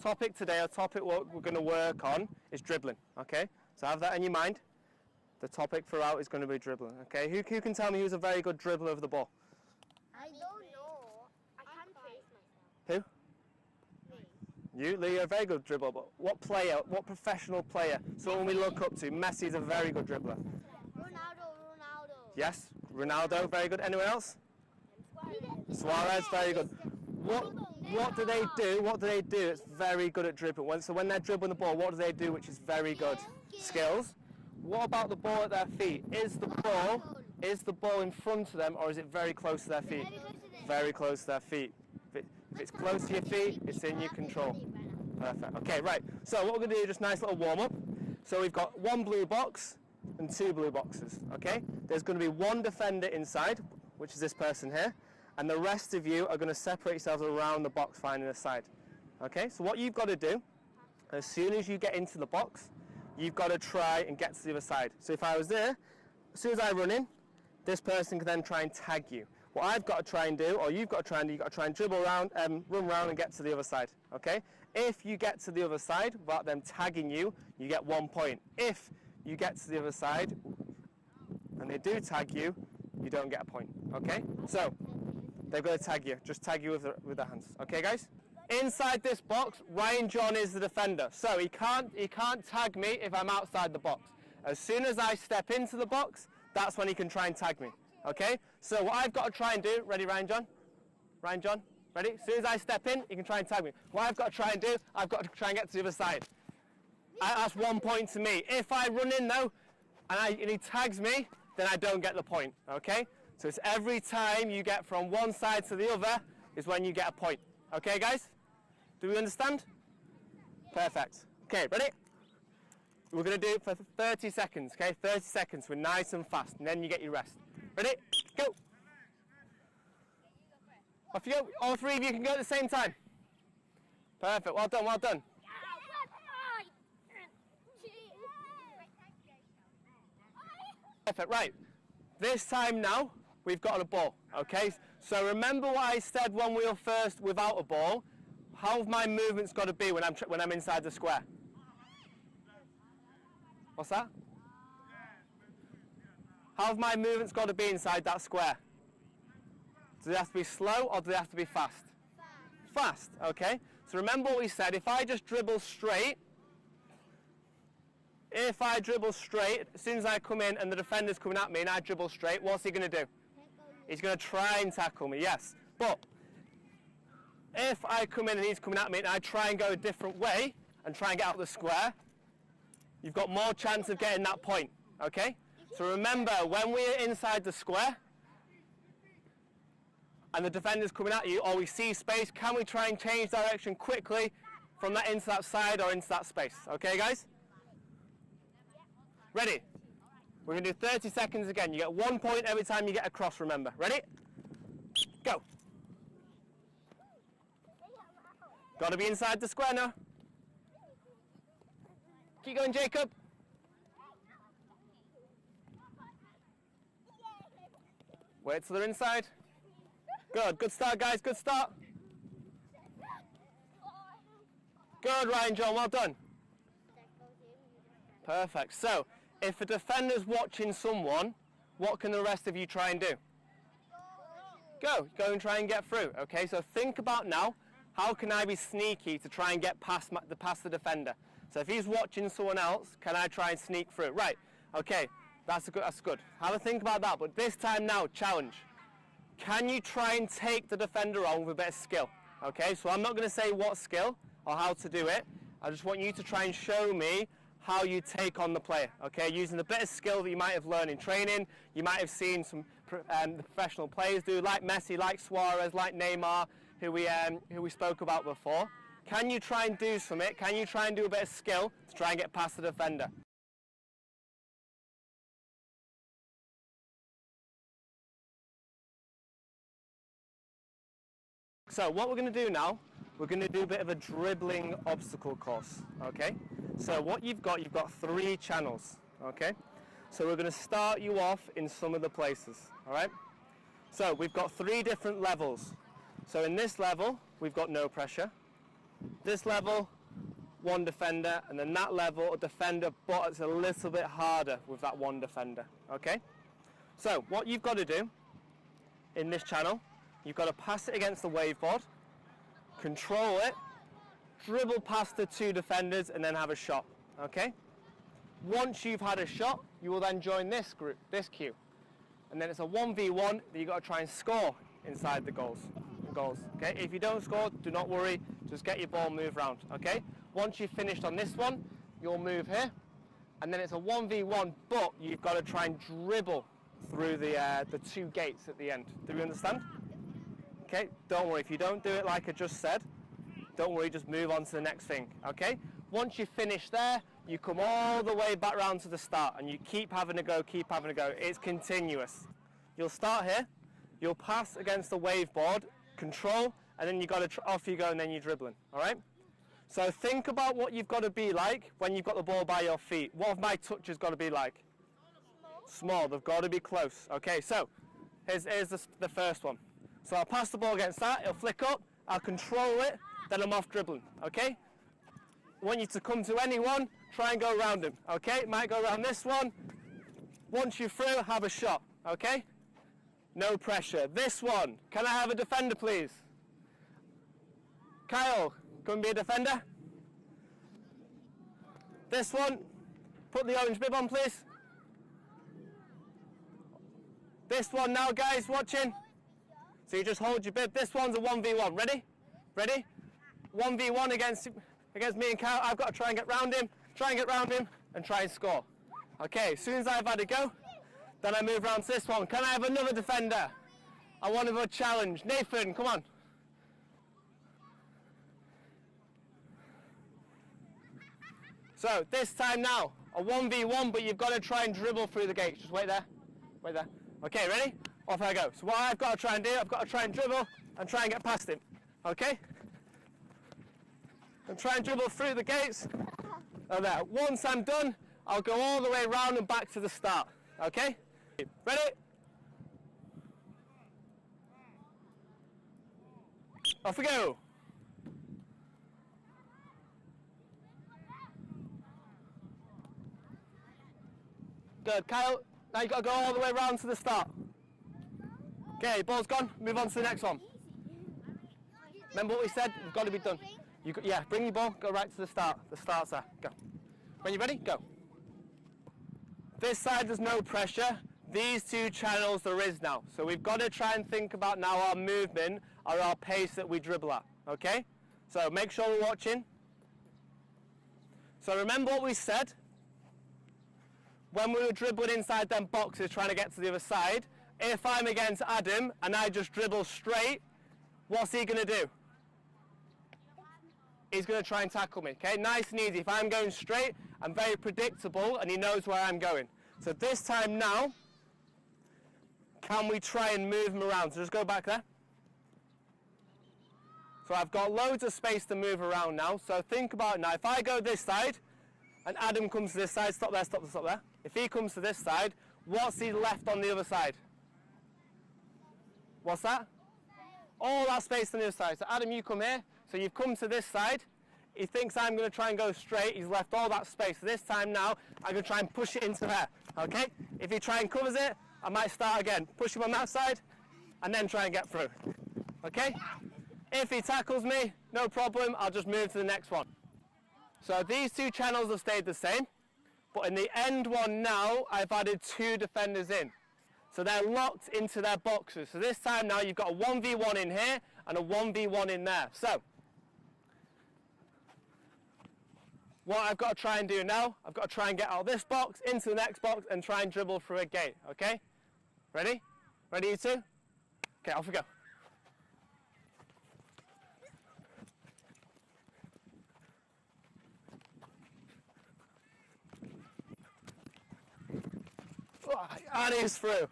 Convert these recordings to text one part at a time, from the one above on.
topic today, our topic what we're going to work on is dribbling, okay? So have that in your mind. The topic throughout is going to be dribbling, okay? Who can tell me who's a very good dribbler of the ball? I don't know. I can't face myself. Who? Me. You, Lee, you're a very good dribbler, but what player, what professional player, someone we look up to? Messi's a very good dribbler. Ronaldo. Yes, Ronaldo, very good. Anyone else? Suarez, very good. What do they do? What do they do? It's very good at dribbling. So when they're dribbling the ball, what do they do which is very good? Skills. What about the ball at their feet? Is the ball in front of them, or is it very close to their feet? Very close to their feet. If it's close to your feet, it's in your control. Perfect. Okay, right. So what we're going to do is just a nice little warm up. So we've got one blue box and two blue boxes. Okay. There's going to be one defender inside, which is this person here, and the rest of you are going to separate yourselves around the box, finding a side. Okay. So what you've got to do, as soon as you get into the box, you've got to try and get to the other side. So if I was there, as soon as I run in, this person can then try and tag you. What I've got to try and do, or you've got to try and do, you've got to try and dribble around, run around and get to the other side, okay? If you get to the other side without them tagging you, you get 1 point. If you get to the other side and they do tag you, you don't get a point, okay? So, they're going to tag you, just tag you with their hands, okay guys? Inside this box, Ryan John is the defender, so he can't tag me if I'm outside the box. As soon as I step into the box, that's when he can try and tag me, okay? So what I've got to try and do, ready Ryan John? Ryan John, ready? As soon as I step in, he can try and tag me. What I've got to try and do, I've got to try and get to the other side. That's 1 point to me. If I run in though, and he tags me, then I don't get the point, okay? So it's every time you get from one side to the other is when you get a point. Okay guys? Do we understand? Perfect. Okay, ready? We're going to do it for 30 seconds, okay? 30 seconds, we're nice and fast, and then you get your rest. Ready? Go! Off you go. All three of you can go at the same time. Perfect, well done, well done. Perfect, right. This time now, we've got a ball, okay? So remember what I said when we were first without a ball? How have my movements got to be when I'm inside the square? What's that? How have my movements got to be inside that square? Do they have to be slow or do they have to be fast? Fast, okay? So remember what we said, if I just dribble straight, as soon as I come in and the defender's coming at me and I dribble straight, what's he going to do? He's going to try and tackle me, yes. But if I come in and he's coming at me and I try and go a different way and try and get out of the square, you've got more chance of getting that point, okay? So remember, when we're inside the square and the defender's coming at you, or we see space, can we try and change direction quickly from that into that side or into that space? Okay, guys? Ready? We're going to do 30 seconds again. You get 1 point every time you get across, remember. Ready? Go. Got to be inside the square now. Keep going, Jacob. Wait till they're inside. Good. Good start, guys. Good start. Good, Ryan John. Well done. Perfect. So, if a defender's watching someone, what can the rest of you try and do? Go and try and get through. Okay, so think about now, how can I be sneaky to try and get past the defender? So if he's watching someone else, can I try and sneak through? Right, okay, that's good. Have a think about that, but this time now, challenge. Can you try and take the defender on with a bit of skill? Okay, so I'm not going to say what skill or how to do it. I just want you to try and show me how you take on the player, okay? Using the bit of skill that you might have learned in training, you might have seen some professional players do, like Messi, like Suarez, like Neymar, who we spoke about before. Can you try and do something? Can you try and do a bit of skill to try and get past the defender? So what we're going to do now, we're going to do a bit of a dribbling obstacle course, okay? So what you've got 3 channels, okay? So we're going to start you off in some of the places, all right? So we've got 3 different levels. So in this level, we've got no pressure. This level, one defender, and then that level, a defender, but it's a little bit harder with that one defender, okay? So what you've got to do in this channel, you've got to pass it against the waveboard, control it, dribble past the two defenders, and then have a shot, okay? Once you've had a shot, you will then join this group, this queue. And then it's a 1v1 that you've got to try and score inside the goals, okay? If you don't score, do not worry, just get your ball moved around, okay? Once you've finished on this one, you'll move here, and then it's a 1v1, but you've got to try and dribble through the two gates at the end. Do you understand? Okay, don't worry, if you don't do it like I just said, don't worry, just move on to the next thing, okay? Once you finish there, you come all the way back round to the start, and you keep having a go, keep having a go. It's continuous. You'll start here, you'll pass against the waveboard, control, and then you got to off you go, and then you're dribbling, all right? So think about what you've got to be like when you've got the ball by your feet. What have my touches got to be like? Small. They've got to be close. Okay, so here's the first one. So I'll pass the ball against that, it'll flick up, I'll control it, then I'm off dribbling, okay? I want you to come to anyone, try and go around him, okay? Might go around this one. Once you're through, have a shot, okay? No pressure. This one, can I have a defender, please? Kyle, come be a defender. This one, put the orange bib on, please. This one now, guys, watching. So you just hold your bib. This one's a 1v1. Ready? Ready? 1v1 against me and Kyle. I've got to try and get round him, and try and score. Okay, as soon as I've had a go, then I move around to this one. Can I have another defender? I want a challenge. Nathan, come on. So this time now, a 1v1, but you've got to try and dribble through the gates. Just wait there. Wait there. Okay, ready? Off I go. So what I've got to try and do, I've got to try and dribble and try and get past him. Okay? And try and dribble through the gates. And there. Once I'm done, I'll go all the way around and back to the start. Okay? Ready? Off we go. Good. Kyle, now you've got to go all the way around to the start. Okay, ball's gone. Move on to the next one. Remember what we said? We've got to be done. Yeah, bring your ball. Go right to the start. The start's there. Go. When you're ready, go. This side, there's no pressure. These two channels, there is now. So we've got to try and think about now our movement or our pace that we dribble at. Okay? So make sure we're watching. So remember what we said? When we were dribbling inside them boxes trying to get to the other side, if I'm against Adam and I just dribble straight, what's he going to do? He's going to try and tackle me, okay? Nice and easy. If I'm going straight, I'm very predictable and he knows where I'm going. So this time now, can we try and move him around? So just go back there. So I've got loads of space to move around now. So think about it now. If I go this side and Adam comes to this side, stop there, stop there, stop there. If he comes to this side, what's he left on the other side? What's that? All that space on the other side. So Adam, you come here. So you've come to this side. He thinks I'm going to try and go straight. He's left all that space. So this time now, I'm going to try and push it into there. Okay? If he try and covers it, I might start again. Push him on that side, and then try and get through. Okay? If he tackles me, no problem. I'll just move to the next one. So these two channels have stayed the same. But in the end one now, I've added two defenders in. So they're locked into their boxes. So this time now, you've got a 1v1 in here and a 1v1 in there. So what I've got to try and do now, I've got to try and get out of this box, into the next box, and try and dribble through a gate, okay? Ready? Ready, you two? Okay, off we go. And he's through,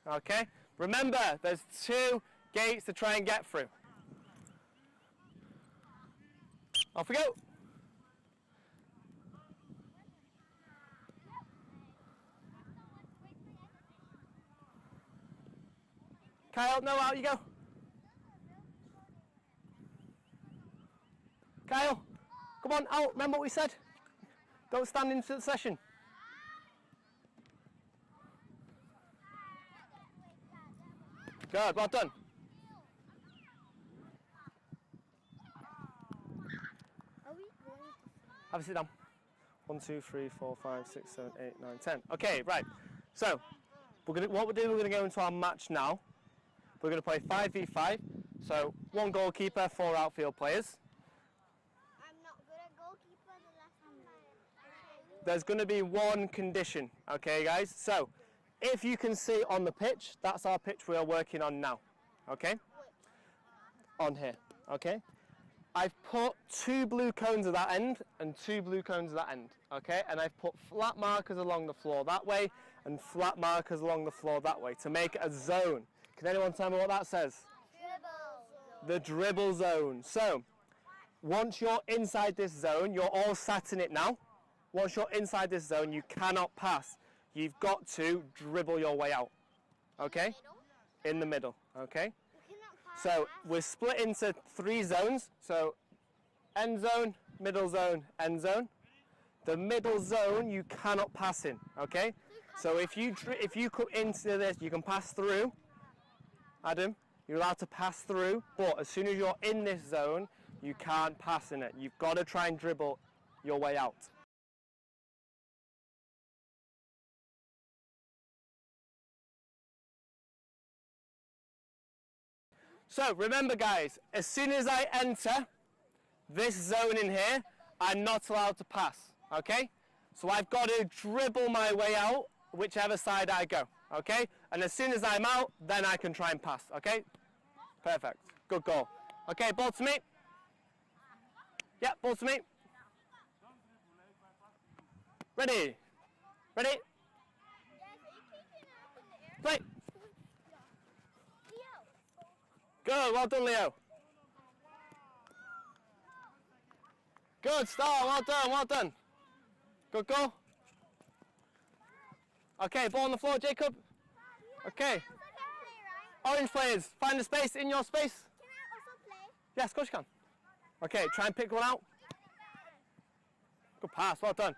okay? Remember, there's two gates to try and get through. Off we go. Kyle, no, out you go. Kyle, Come on, out. Remember what we said? Don't stand into the session. Good, well done. Are we going to Have a sit down. 1, 2, 3, 4, 5, 6, 7, 8, 9, 10. Okay, right. So, what we're doing, we're going to go into our match now. We're going to play 5v5. So, 1 goalkeeper, 4 outfield players. I'm not good at goalkeeper the last time. There's going to be 1 condition, okay, guys? So, if you can see on the pitch, that's our pitch we are working on now, okay? On here, okay? I've put 2 blue cones at that end and 2 blue cones at that end, okay? And I've put flat markers along the floor that way and flat markers along the floor that way to make a zone. Can anyone tell me what that says? Dribble. The dribble zone. So, once you're inside this zone, you're all sat in it now. Once you're inside this zone, you cannot pass. You've got to dribble your way out, okay? In the middle, okay? So we're split into 3 zones. So end zone, middle zone, end zone. The middle zone you cannot pass in, okay? So if you come into this, you can pass through. Adam, you're allowed to pass through, but as soon as you're in this zone, you can't pass in it. You've got to try and dribble your way out. So remember guys, as soon as I enter this zone in here, I'm not allowed to pass, okay? So I've got to dribble my way out whichever side I go, okay? And as soon as I'm out, then I can try and pass, okay? Perfect, good goal. Okay, ball to me. Yeah, ball to me. Ready? Ready? Play. Good, well done, Leo. Good start, well done, well done. Good goal. Okay, ball on the floor, Jacob. Okay. Orange players, find a space in your space. Can I also play? Yes, of course you can. Okay, try and pick one out. Good pass, well done.